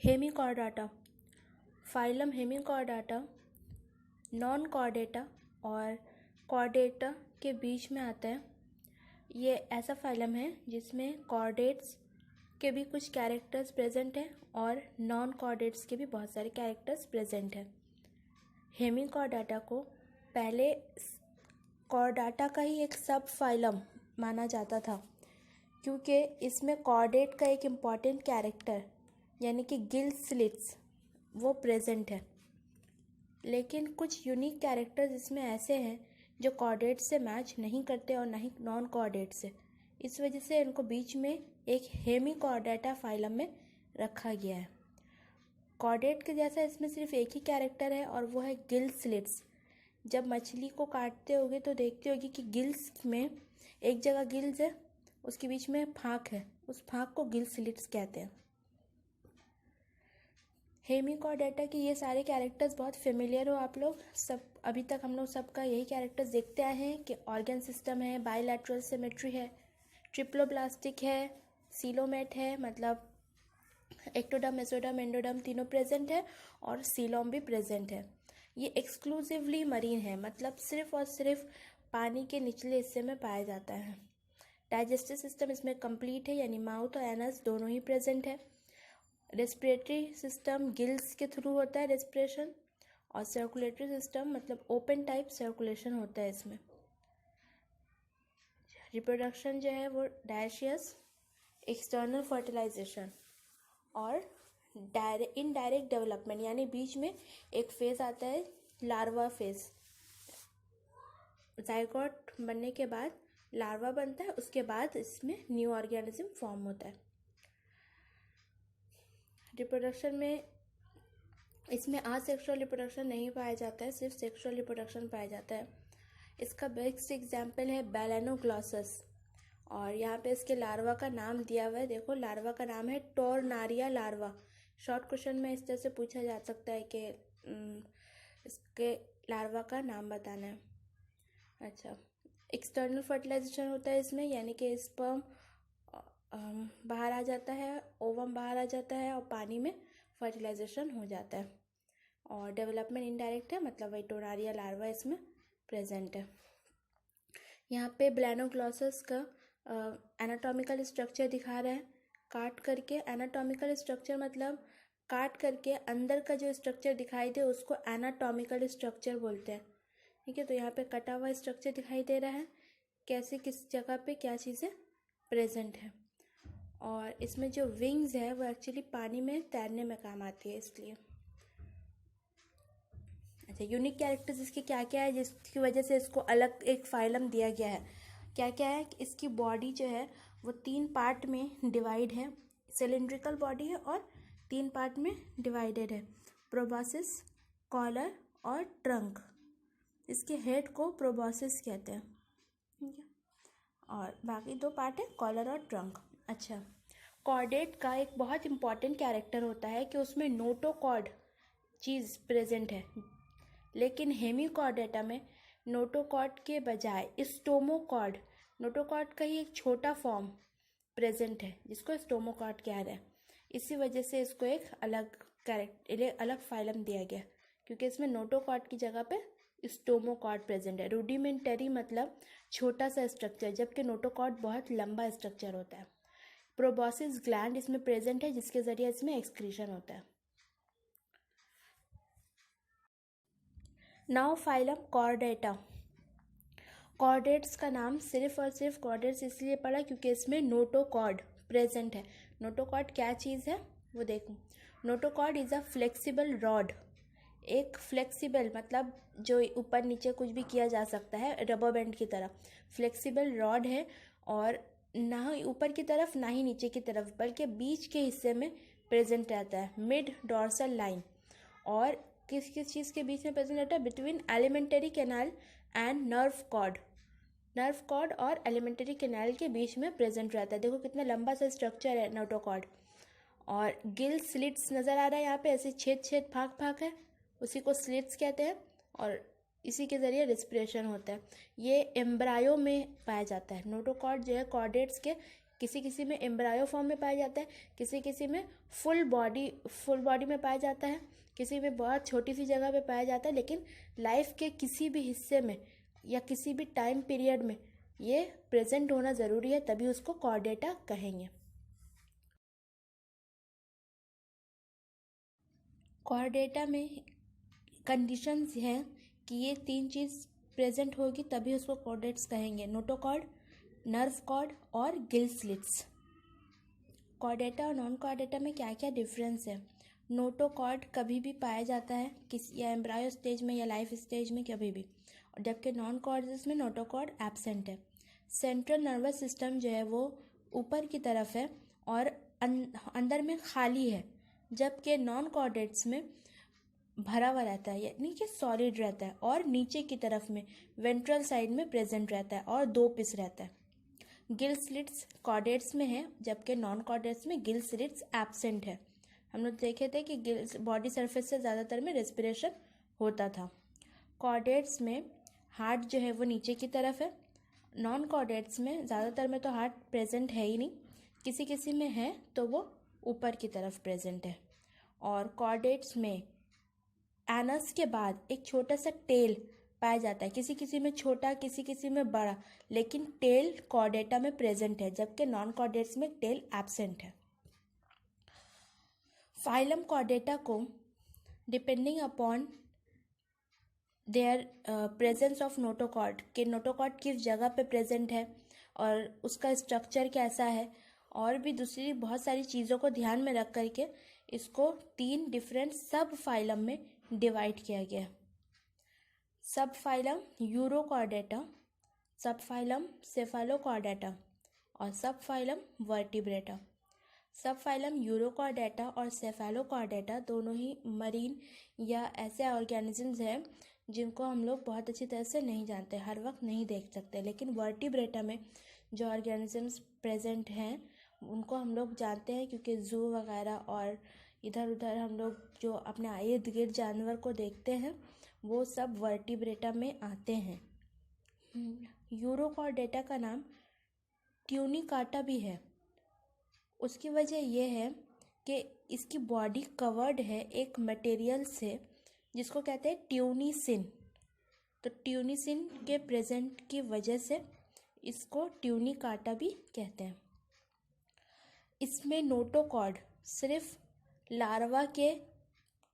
हेमिकॉर्डाटा। Phylum हेमिकॉर्डाटा non Chordata और Chordata के बीच में आता है। ये ऐसा फाइलम है जिसमें कॉर्डेट्स के भी कुछ कैरेक्टर्स प्रेजेंट हैं और नॉन कॉर्डेट्स के भी बहुत सारे कैरेक्टर्स प्रेजेंट हैं। हेमिकॉर्डाटा को पहले कॉर्डाटा का ही एक सब फाइलम माना जाता था, क्योंकि इसमें कॉर्डेट का एक इम्पॉर्टेंट कैरेक्टर यानी कि गिल स्लिट्स वो प्रेजेंट है। लेकिन कुछ यूनिक कैरेक्टर्स इसमें ऐसे हैं जो कॉर्डेट से मैच नहीं करते और ना ही नॉन कॉर्डेट से। इस वजह से इनको बीच में एक हेमिकॉर्डाटा फाइलम में रखा गया है। कॉर्डेट के जैसा इसमें सिर्फ एक ही कैरेक्टर है और वो है गिल स्लिट्स। जब मछली को काटते होगे तो देखते होगी कि गिल्स में एक जगह गिल्स है, उसके बीच में फाँक है, उस फाँक को गिल स्लिट्स कहते हैं। हेमिकॉर्डाटा के ये सारे कैरेक्टर्स बहुत फेमिलियर हो आप लोग सब। अभी तक हम लोग सबका यही कैरेक्टर्स देखते आए हैं कि ऑर्गन सिस्टम है, बायलैटरल सिमेट्री है, ट्रिप्लोब्लास्टिक है, सीलोमेट है, मतलब एक्टोडर्म, मेसोडर्म, एंडोडर्म तीनों प्रेजेंट है और सीलोम भी प्रेजेंट है। ये एक्सक्लूसिवली मरीन है, मतलब सिर्फ और सिर्फ पानी के निचले हिस्से में पाया जाता है। डाइजेस्टिव सिस्टम इसमें कंप्लीट है, यानी माउथ और एनस दोनों ही प्रेजेंट है। रेस्पिरेटरी सिस्टम गिल्स के थ्रू होता है रेस्पिरेशन, और सर्कुलेटरी सिस्टम मतलब ओपन टाइप सर्कुलेशन होता है इसमें। रिप्रोडक्शन जो है वो डायशियस, एक्सटर्नल फर्टिलाइजेशन और इनडायरेक्ट डेवलपमेंट, यानी बीच में एक फेज आता है लार्वा फेज। जाइगोट बनने के बाद लार्वा बनता है, उसके बाद इसमें न्यू ऑर्गेनिज्म फॉर्म होता है। रिप्रोडक्शन में इसमें असेक्सुअल रिप्रोडक्शन नहीं पाया जाता है, सिर्फ सेक्सुअल रिप्रोडक्शन पाया जाता है। इसका बेस्ट एग्जाम्पल है बैलेनोग्लॉसस, और यहाँ पे इसके लार्वा का नाम दिया हुआ है। देखो लार्वा का नाम है टोरनारिया लार्वा। शॉर्ट क्वेश्चन में इस तरह से पूछा जा सकता है कि इसके लार्वा का नाम बताना है। अच्छा, एक्सटर्नल फर्टिलाइजेशन होता है इसमें, यानी कि स्पर्म बाहर आ जाता है, ओवम बाहर आ जाता है और पानी में फर्टिलाइजेशन हो जाता है। और डेवलपमेंट इनडायरेक्ट है, मतलब वही टोरनारिया लार्वा इसमें प्रेजेंट है। यहाँ पे ब्लैनोग्लॉसस का एनाटॉमिकल स्ट्रक्चर दिखा रहा है काट करके। एनाटॉमिकल स्ट्रक्चर मतलब काट करके अंदर का जो स्ट्रक्चर दिखाई दे उसको एनाटॉमिकल स्ट्रक्चर बोलते हैं। ठीक है, तो यहाँ पे कटा हुआ स्ट्रक्चर दिखाई दे रहा है, कैसे किस जगह पे क्या चीज़ें प्रेजेंट है। और इसमें जो विंग्स है वो एक्चुअली पानी में तैरने में काम आती है, इसलिए। अच्छा, यूनिक कैरेक्टर्स इसके क्या क्या है जिसकी वजह से इसको अलग एक फाइलम दिया गया है? क्या क्या है कि इसकी बॉडी जो है वो 3 पार्ट में डिवाइड है। सिलिंड्रिकल बॉडी है और 3 पार्ट में डिवाइडेड है, प्रोबॉसिस, कॉलर और ट्रंक। इसके हेड को प्रोबॉसिस कहते हैं, ठीक है, और बाकी 2 पार्ट है कॉलर और ट्रंक। अच्छा, कॉर्डेट का एक बहुत इंपॉर्टेंट कैरेक्टर होता है कि उसमें नोटोकॉर्ड चीज़ प्रेजेंट है, लेकिन हेमिकॉर्डेटा में नोटोकॉर्ड के बजाय स्टोमोकॉर्ड, नोटोकॉर्ड का ही एक छोटा फॉर्म प्रेजेंट है जिसको स्टोमोकॉर्ड कह रहे हैं। इसी वजह से इसको एक अलग फाइलम दिया गया, क्योंकि इसमें नोटोकॉर्ड की जगह पे स्टोमोकॉर्ड प्रेजेंट है। रूडिमेंटरी मतलब छोटा सा स्ट्रक्चर, जबकि नोटोकॉर्ड बहुत लंबा स्ट्रक्चर होता है। प्रोबॉसिस ग्लैंड इसमें प्रेजेंट है, जिसके जरिए इसमें एक्सक्रीशन होता है। Now phylum Chordata. कॉर्डेट्स का नाम सिर्फ और सिर्फ कॉर्डेट्स इसलिए पड़ा क्योंकि इसमें नोटोकॉर्ड प्रेजेंट है। नोटोकॉर्ड क्या चीज़ है वो देखो। Notochord is a flexible rod. एक फ्लेक्सिबल मतलब जो ऊपर नीचे कुछ भी किया जा सकता है, रबर बैंड की तरह फ्लेक्सिबल रॉड है, और ना ही ऊपर की तरफ ना ही नीचे की तरफ, बल्कि बीच के हिस्से में प्रेजेंट रहता है, मिड डॉर्सल लाइन। और किस किस चीज़ के बीच में प्रेजेंट रहता है? Between elementary canal and nerve cord. Nerve cord और एलिमेंटरी कैनाल के बीच में प्रेजेंट रहता है। देखो कितना लंबा सा स्ट्रक्चर है नोटोकॉर्ड। और गिल स्लिट्स नज़र आ रहा है यहाँ पे, ऐसे छेद छेद फाँक फाँक है, उसी को स्लिट्स कहते हैं, और इसी के ज़रिए रिस्पिरेशन होता है। ये एम्ब्रायो में पाया जाता है। नोटोकॉर्ड जो है कॉर्डेट्स के किसी किसी में एम्ब्रायो फॉर्म में पाया जाता है, किसी किसी में फुल बॉडी में पाया जाता है, किसी में बहुत छोटी सी जगह पे पाया जाता है। लेकिन लाइफ के किसी भी हिस्से में या किसी भी टाइम पीरियड में ये प्रेजेंट होना ज़रूरी है, तभी उसको कॉर्डेटा कहेंगे। कॉर्डेटा में कंडीशंस हैं कि ये 3 चीज़ प्रेजेंट होगी तभी उसको कॉर्डेट्स कहेंगे: नोटोकॉर्ड, नर्व कॉर्ड और गिल स्लिट्स। कॉर्डेटा और नॉन कॉर्डेटा में क्या क्या डिफरेंस है? नोटोकॉर्ड कभी भी पाया जाता है किसी या एम्ब्रायो स्टेज में या लाइफ स्टेज में कभी भी, जबकि नॉन कॉर्डेट्स में नोटोकॉर्ड एब्सेंट है। सेंट्रल नर्वस सिस्टम जो है वो ऊपर की तरफ है और अंदर में खाली है, जबकि नॉन कॉर्डेट्स में भरा हुआ रहता है, यानी कि सॉलिड रहता है, और नीचे की तरफ में वेंट्रल साइड में प्रेजेंट रहता है और 2 पीस रहता है। गिल स्लिट्स कॉर्डेट्स में है, जबकि नॉन कॉर्डेट्स में गिल स्लिट्स एब्सेंट है। हम लोग देखे थे कि गिल बॉडी सरफेस से ज़्यादातर में रेस्पिरेशन होता था। कॉर्डेट्स में हार्ट जो है वो नीचे की तरफ है। नॉन कॉर्डेट्स में ज़्यादातर में तो हार्ट प्रेजेंट है ही नहीं, किसी किसी में है तो वो ऊपर की तरफ प्रेजेंट है। और कॉर्डेट्स में एनस के बाद एक छोटा सा टेल पाया जाता है, किसी किसी में छोटा किसी किसी में बड़ा, लेकिन टेल कॉर्डेटा में प्रेजेंट है, जबकि नॉन कॉर्डेट्स में टेल एब्सेंट है। फाइलम कॉर्डेटा को depending upon their presence of notochord, कि नोटोकॉर्ड किस जगह पे प्रेजेंट है और उसका स्ट्रक्चर कैसा है, और भी दूसरी बहुत सारी चीज़ों को ध्यान में रख करके इसको 3 डिफरेंट सब फाइलम में डिवाइड किया गया। सब फाइलम यूरोकॉर्डेटा, सब फाइलम सेफालोकॉर्डेटा और सब फाइलम वर्टिब्रेटा। सब फाइलम यूरोकॉर्डेटा और सेफालोकॉर्डेटा दोनों ही मरीन या ऐसे ऑर्गेनिजम्स हैं जिनको हम लोग बहुत अच्छी तरह से नहीं जानते, हर वक्त नहीं देख सकते, लेकिन वर्टिब्रेटा में जो ऑर्गेनिजम्स प्रेजेंट हैं उनको हम लोग जानते हैं, क्योंकि जू वगैरह और इधर उधर हम लोग जो अपने इर्द गिर्द जानवर को देखते हैं वो सब वर्टिब्रेटा में आते हैं। यूरोकॉर्डेटा का नाम ट्यूनिकाटा भी है। उसकी वजह यह है कि इसकी बॉडी कवर्ड है एक मटेरियल से जिसको कहते हैं ट्यूनिसिन। तो ट्यूनिसिन के प्रेजेंट की वजह से इसको ट्यूनिकाटा भी कहते हैं। इसमें नोटोकॉर्ड सिर्फ लार्वा के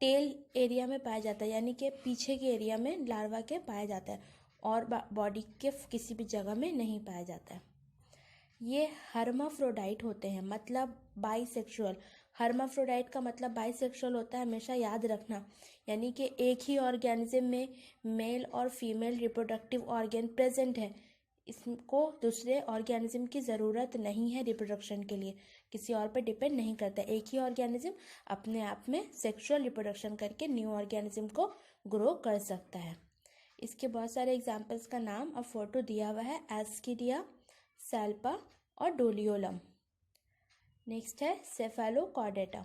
टेल एरिया में पाया जाता है, यानी कि पीछे के एरिया में लार्वा के पाया जाता है, और बॉडी के किसी भी जगह में नहीं पाया जाता है। ये हर्माफ्रोडाइट होते हैं, मतलब बाइसेक्सुअल। हर्माफ्रोडाइट का मतलब बाइसेक्सुअल होता है, हमेशा याद रखना, यानी कि एक ही ऑर्गेनिज्म में मेल और फीमेल रिप्रोडक्टिव ऑर्गेन प्रेजेंट है। इसको दूसरे ऑर्गेनिज्म की ज़रूरत नहीं है रिप्रोडक्शन के लिए, किसी और पर डिपेंड नहीं करता। एक ही ऑर्गेनिज्म अपने आप में सेक्सुअल रिप्रोडक्शन करके न्यू ऑर्गेनिज्म को ग्रो कर सकता है। इसके बहुत सारे एग्जाम्पल्स का नाम और फोटो दिया हुआ है, एस्किडिया, सैल्पा और डोलियोलम। नेक्स्ट है सेफालोकॉर्डेटा।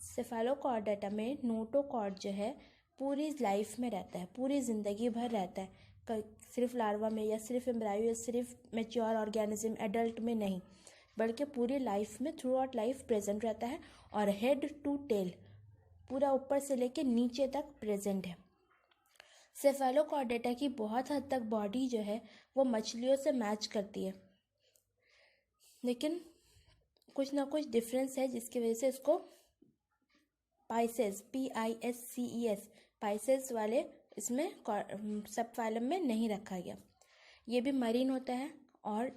सेफालोकॉर्डेटा में नोटोकॉर्ड जो है पूरी लाइफ में रहता है, पूरी ज़िंदगी भर रहता है, सिर्फ लार्वा में या सिर्फ एम्ब्रायो या सिर्फ मैच्योर ऑर्गेनिज्म एडल्ट में नहीं, बल्कि पूरी लाइफ में थ्रू आउट लाइफ प्रेजेंट रहता है, और हेड टू टेल पूरा ऊपर से लेके नीचे तक प्रेजेंट है। सेफालोकॉर्डेटा की बहुत हद तक बॉडी जो है वो मछलियों से मैच करती है, लेकिन कुछ ना कुछ डिफरेंस है जिसकी वजह से इसको पाइसेस, PISCES पाइसेस वाले इसमें सब फाइलम में नहीं रखा गया। ये भी मरीन होता है, और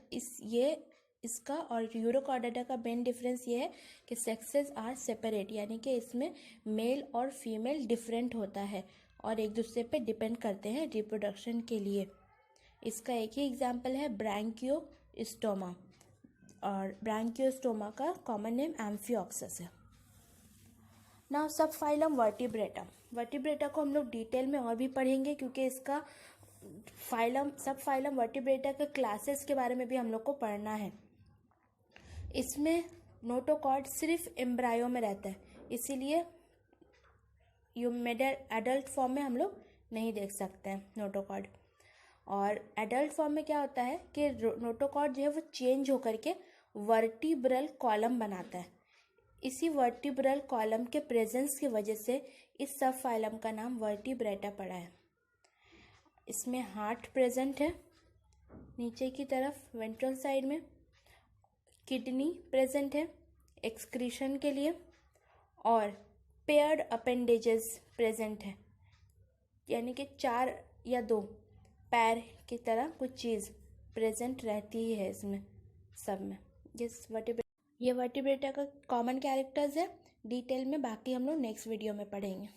इसका और यूरोकॉर्डेटा का मेन डिफरेंस ये है कि सेक्सेस आर सेपरेट, यानी कि इसमें मेल और फीमेल डिफरेंट होता है और एक दूसरे पे डिपेंड करते हैं रिप्रोडक्शन के लिए। इसका एक ही एग्जाम्पल है ब्रैंकियोस्टोमा, और ब्रैंकियोस्टोमा का कॉमन नेम एम्फिऑक्सस है। नाउ सब फाइलम वर्टिब्रेटा। वर्टिब्रेटा को हम लोग डिटेल में और भी पढ़ेंगे, क्योंकि इसका सब फाइलम वर्टिब्रेटा के क्लासेस के बारे में भी हम लोग को पढ़ना है। इसमें नोटोकॉर्ड सिर्फ एम्ब्रायो में रहता है, इसीलिए एडल्ट फॉर्म में हम लोग नहीं देख सकते हैं नोटोकॉर्ड। और एडल्ट फॉर्म में क्या होता है कि नोटोकॉर्ड जो है वो चेंज होकर के वर्टिब्रल कॉलम बनाता है। इसी वर्टिब्रल कॉलम के प्रेजेंस की वजह से इस सब फाइलम का नाम वर्टिब्रेटा पड़ा है। इसमें हार्ट प्रेजेंट है नीचे की तरफ वेंट्रल साइड में, किडनी प्रेजेंट है एक्सक्रीशन के लिए, और पेयर्ड अपेंडेजेस प्रेजेंट है, यानी कि 4 या 2 पैर की तरह कुछ चीज़ प्रेजेंट रहती ही है इसमें सब में। ये वर्टिब्रेटा का कॉमन कैरेक्टर्स है। डिटेल में बाकी हम लोग नेक्स्ट वीडियो में पढ़ेंगे।